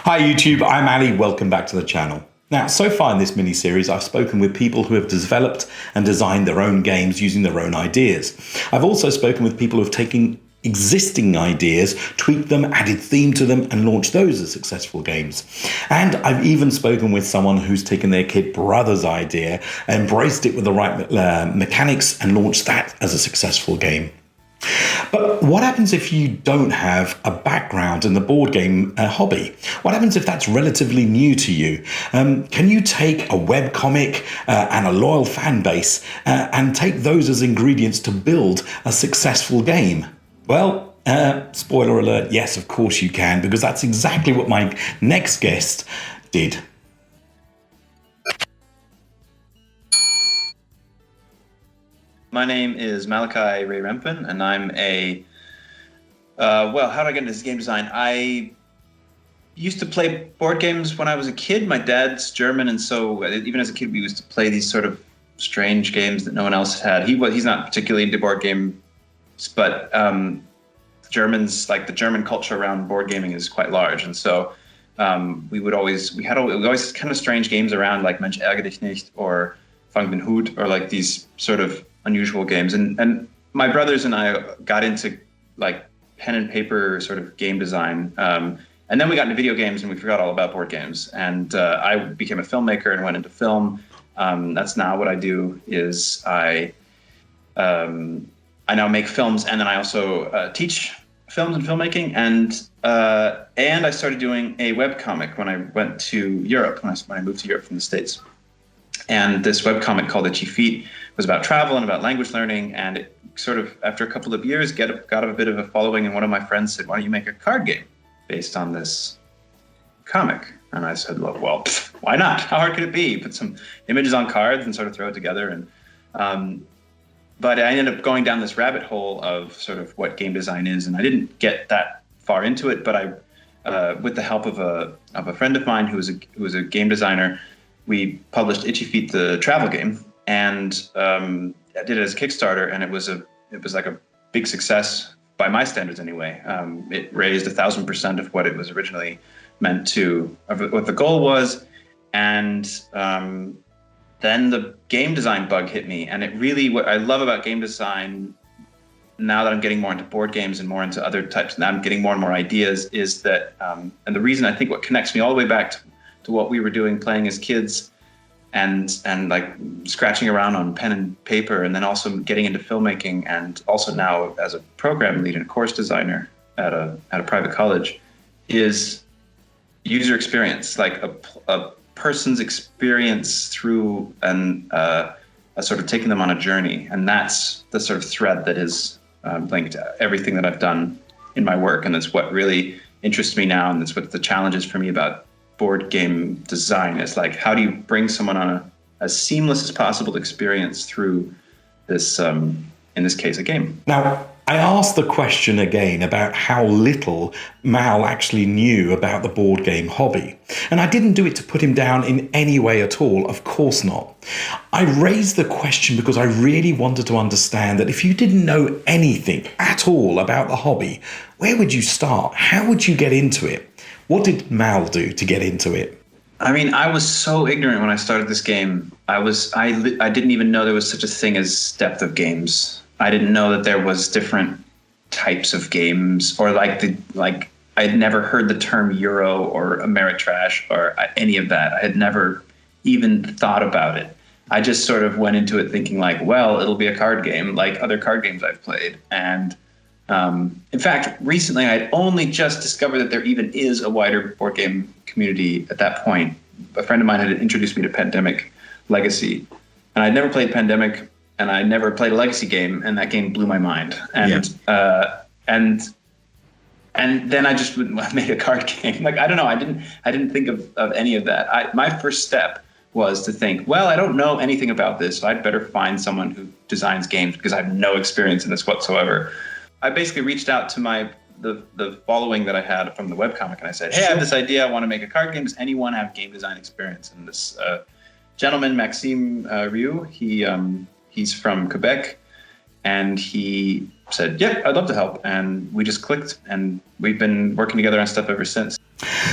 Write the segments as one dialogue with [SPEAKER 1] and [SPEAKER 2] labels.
[SPEAKER 1] Hi YouTube, I'm Ali, welcome back to the channel. Now, so far in this mini-series, I've spoken with people who have developed and designed their own games using their own ideas. I've also spoken with people who have taken existing ideas, tweaked them, added theme to them, and launched those as successful games. And I've even spoken with someone who's taken their kid brother's idea, embraced it with the right mechanics, and launched that as a successful game. But what happens if you don't have a background in the board game hobby? What happens if that's relatively new to you? Can you take a webcomic and a loyal fan base and take those as ingredients to build a successful game? Well, spoiler alert, yes, of course you can, because that's exactly what my next guest did.
[SPEAKER 2] My name is Malachi Ray Rempen, and I'm a, well, how did I get into this game design? I used to play board games when I was a kid. My dad's German, and so even as a kid, we used to play these sort of strange games that no one else had. He's not particularly into board games, but Germans, like the German culture around board gaming is quite large, and so we always kind of strange games around, like Mensch ärgere dich nicht or Fang den Hut, or like these sort of unusual games. And my brothers and I got into like pen and paper sort of game design. And then we got into video games and we forgot all about board games. And I became a filmmaker and went into film. That's now what I do is I now make films, and then I also teach films and filmmaking. And I started doing a webcomic when I went to Europe, when I moved to Europe from the States. And this webcomic called Itchy Feet was about travel and about language learning. And it sort of, after a couple of years, got a bit of a following. And one of my friends said, why don't you make a card game based on this comic? And I said, well, why not? How hard could it be? Put some images on cards and sort of throw it together. And but I ended up going down this rabbit hole of sort of what game design is. And I didn't get that far into it, but I, with the help of a friend of mine who was a game designer, we published Itchy Feet, the travel game, and I did it as a Kickstarter, and it was like a big success by my standards anyway. It raised 1,000% of what it was originally meant to, of what the goal was, and then the game design bug hit me, and it really, what I love about game design, now that I'm getting more into board games and more into other types, now I'm getting more and more ideas, is that, and the reason I think what connects me all the way back to what we were doing playing as kids and like scratching around on pen and paper, and then also getting into filmmaking, and also now as a program lead and course designer at a private college, is user experience, like a person's experience through a sort of taking them on a journey. And that's the sort of thread that is linked to everything that I've done in my work. And that's what really interests me now. And that's what the challenge is for me about board game design, is like, how do you bring someone on as seamless as possible experience through this, in this case, a game.
[SPEAKER 1] Now, I asked the question again about how little Mal actually knew about the board game hobby. And I didn't do it to put him down in any way at all, of course not. I raised the question because I really wanted to understand that if you didn't know anything at all about the hobby, where would you start? How would you get into it? What did Mal do to get into it?
[SPEAKER 2] I mean, I was so ignorant when I started this game. I didn't even know there was such a thing as depth of games. I didn't know that there was different types of games, or I'd never heard the term Euro or Ameritrash or any of that. I had never even thought about it. I just sort of went into it thinking like, well, it'll be a card game like other card games I've played. And in fact, recently I had only just discovered that there even is a wider board game community at that point. A friend of mine had introduced me to Pandemic Legacy, and I'd never played Pandemic, and I never played a Legacy game, and that game blew my mind. And and then I just made a card game. Like, I don't know, I didn't think of any of that. My first step was to think, well, I don't know anything about this, so I'd better find someone who designs games, because I have no experience in this whatsoever. I basically reached out to the following that I had from the webcomic, and I said, hey, I have this idea. I want to make a card game. Does anyone have game design experience? And this gentleman, Maxime Rioux, he's from Quebec, and he said, yeah, I'd love to help. And we just clicked, and we've been working together on stuff ever since.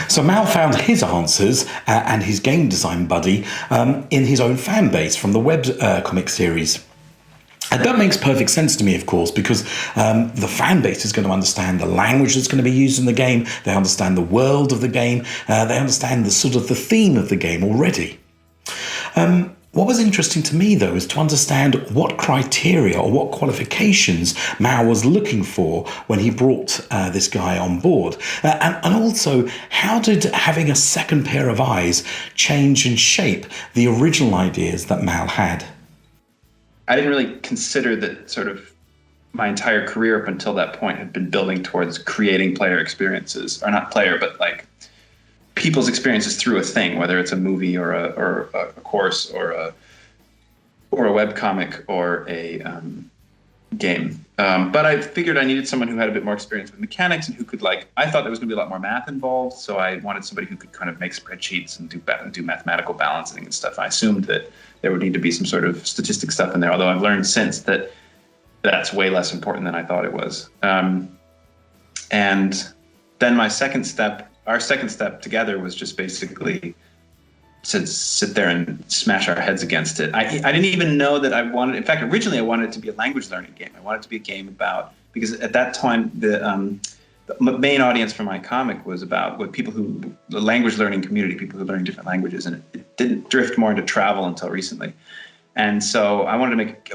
[SPEAKER 1] So Mal found his answers and his game design buddy in his own fan base from the web comic series. And that makes perfect sense to me, of course, because the fan base is going to understand the language that's going to be used in the game. They understand the world of the game. They understand the sort of the theme of the game already. What was interesting to me, though, is to understand what criteria or what qualifications Mal was looking for when he brought this guy on board. And also, how did having a second pair of eyes change and shape the original ideas that Mal had?
[SPEAKER 2] I didn't really consider that sort of my entire career up until that point had been building towards creating player experiences, or not player, but like people's experiences through a thing, whether it's a movie or a course or a webcomic or a game. But I figured I needed someone who had a bit more experience with mechanics and who could I thought there was going to be a lot more math involved. So I wanted somebody who could kind of make spreadsheets and do mathematical balancing and stuff. I assumed that there would need to be some sort of statistic stuff in there, although I've learned since that that's way less important than I thought it was. And then our second step together was just basically to sit there and smash our heads against it. I didn't even know that I wanted, in fact, originally I wanted it to be a language learning game. I wanted it to be a game about, because at that time, the main audience for my comic was about the language learning community, people who learn different languages, and it didn't drift more into travel until recently. And so I wanted to make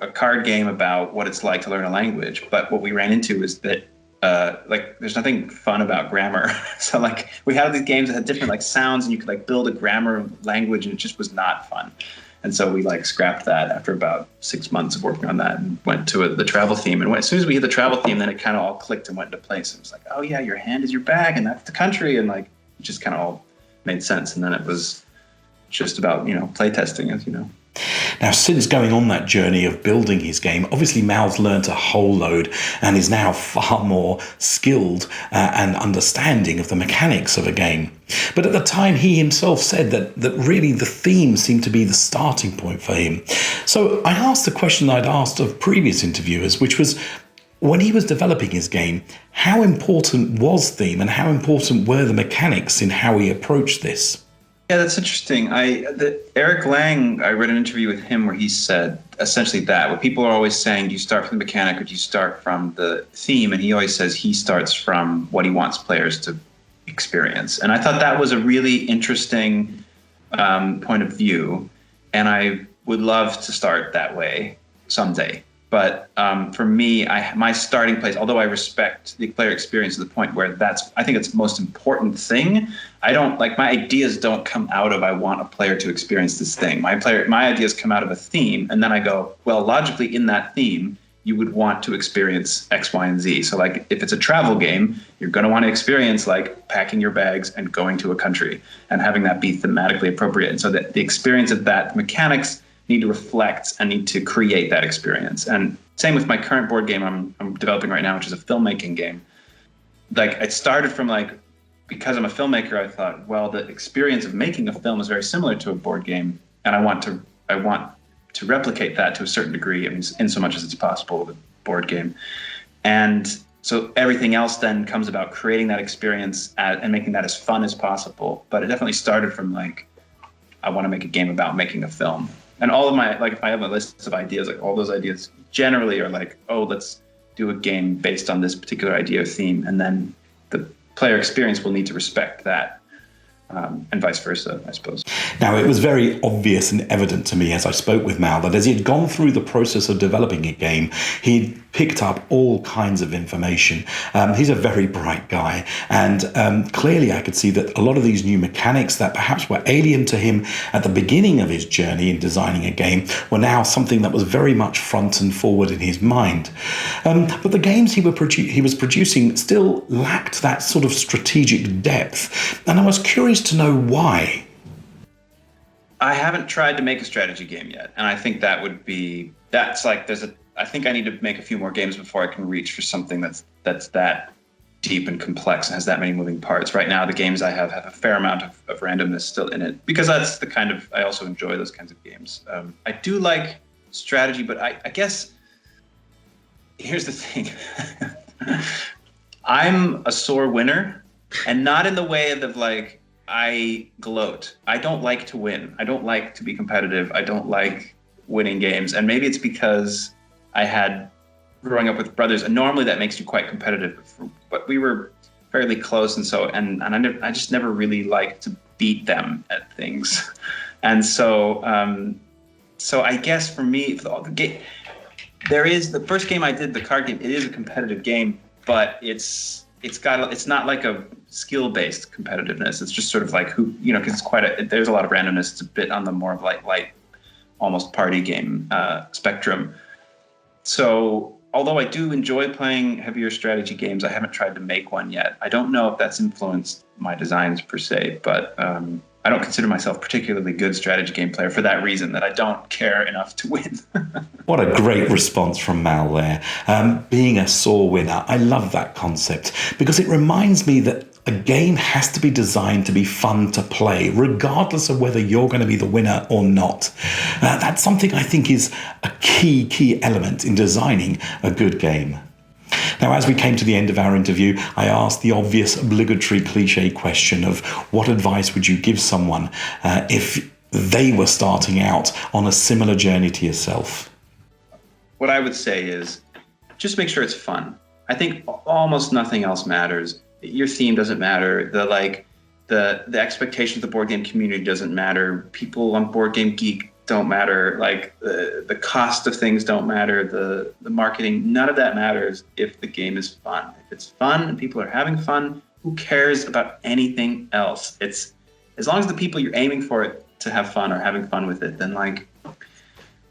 [SPEAKER 2] a card game about what it's like to learn a language. But what we ran into is that there's nothing fun about grammar. So we had these games that had different sounds, and you could build a grammar language, and it just was not fun. And so we scrapped that after about 6 months of working on that and went to the travel theme. And as soon as we hit the travel theme, then it kind of all clicked and went into place. It was oh yeah, your hand is your bag, and that's the country, and it just kind of all made sense. And then it was just about play testing, as you know.
[SPEAKER 1] Now, since going on that journey of building his game, obviously Mal's learned a whole load and is now far more skilled and understanding of the mechanics of a game. But at the time, he himself said that really the theme seemed to be the starting point for him. So I asked the question I'd asked of previous interviewers, which was, when he was developing his game, how important was theme and how important were the mechanics in how he approached this?
[SPEAKER 2] Yeah, that's interesting. Eric Lang, I read an interview with him where he said essentially that. What people are always saying, do you start from the mechanic or do you start from the theme? And he always says he starts from what he wants players to experience. And I thought that was a really interesting point of view. And I would love to start that way someday. But for me, my starting place, although I respect the player experience to the point where I think it's the most important thing. I don't my ideas don't come out of I want a player to experience this thing. My ideas come out of a theme, and then I go, well, logically in that theme, you would want to experience X, Y, and Z. So if it's a travel game, you're going to want to experience packing your bags and going to a country and having that be thematically appropriate. And so that the experience of that mechanics need to reflect and need to create that experience. And same with my current board game I'm developing right now, which is a filmmaking game. It started from because I'm a filmmaker, I thought, well, the experience of making a film is very similar to a board game, and I want to replicate that to a certain degree, in so much as it's possible with a board game. And so everything else then comes about creating that experience and making that as fun as possible. But it definitely started from I want to make a game about making a film. And all of my, if I have a list of ideas, all those ideas generally are oh, let's do a game based on this particular idea or theme. And then the player experience will need to respect that. And vice versa, I suppose.
[SPEAKER 1] Now, it was very obvious and evident to me as I spoke with Mal that as he had gone through the process of developing a game, he'd picked up all kinds of information. He's a very bright guy, and clearly I could see that a lot of these new mechanics that perhaps were alien to him at the beginning of his journey in designing a game were now something that was very much front and forward in his mind. But the games he was producing still lacked that sort of strategic depth, and I was curious to know why.
[SPEAKER 2] I haven't tried to make a strategy game yet, and I think I think I need to make a few more games before I can reach for something that's that deep and complex and has that many moving parts. Right now, the games I have a fair amount of randomness still in it, because that's the kind of, I also enjoy those kinds of games. I do like strategy, but I guess here's the thing. I'm a sore winner. And not in the way of like, I gloat. I don't like to win. I don't like to be competitive. I don't like winning games. And maybe it's because I had growing up with brothers, and normally that makes you quite competitive, but we were fairly close. And I just never really liked to beat them at things. And so I guess for me, the first game I did, the card game, it is a competitive game, but it's not like a skill-based competitiveness. It's just sort of like because there's a lot of randomness. It's a bit on the more of light, almost party game spectrum. So although I do enjoy playing heavier strategy games, I haven't tried to make one yet. I don't know if that's influenced my designs per se, but I don't consider myself a particularly good strategy game player for that reason, that I don't care enough to win.
[SPEAKER 1] What a great response from Mal there. Being a sore winner, I love that concept because it reminds me that a game has to be designed to be fun to play, regardless of whether you're going to be the winner or not. That's something I think is a key element in designing a good game. Now, as we came to the end of our interview, I asked the obvious, obligatory cliche question of what advice would you give someone if they were starting out on a similar journey to yourself?
[SPEAKER 2] What I would say is just make sure it's fun. I think almost nothing else matters. Your theme doesn't matter. The expectations of the board game community doesn't matter. People on Board Game Geek don't matter. Like the cost of things don't matter. The marketing, none of that matters if the game is fun. If it's fun and people are having fun, who cares about anything else? It's as long as the people you're aiming for it to have fun are having fun with it, then like,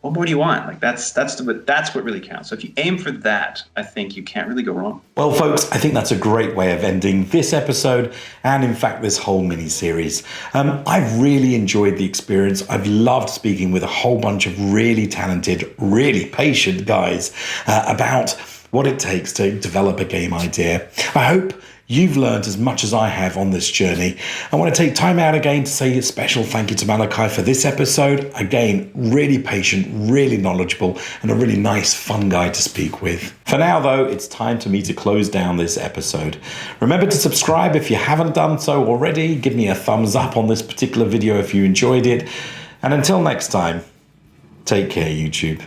[SPEAKER 2] what more do you want? Like that's what really counts. So if you aim for that, I think you can't really go wrong.
[SPEAKER 1] Well, folks, I think that's a great way of ending this episode and, in fact, this whole mini-series. I've really enjoyed the experience. I've loved speaking with a whole bunch of really talented, really patient guys about what it takes to develop a game idea. I hope you've learned as much as I have on this journey. I want to take time out again to say a special thank you to Malachi for this episode. Again, really patient, really knowledgeable, and a really nice, fun guy to speak with. For now, though, it's time for me to close down this episode. Remember to subscribe if you haven't done so already. Give me a thumbs up on this particular video if you enjoyed it. And until next time, take care, YouTube.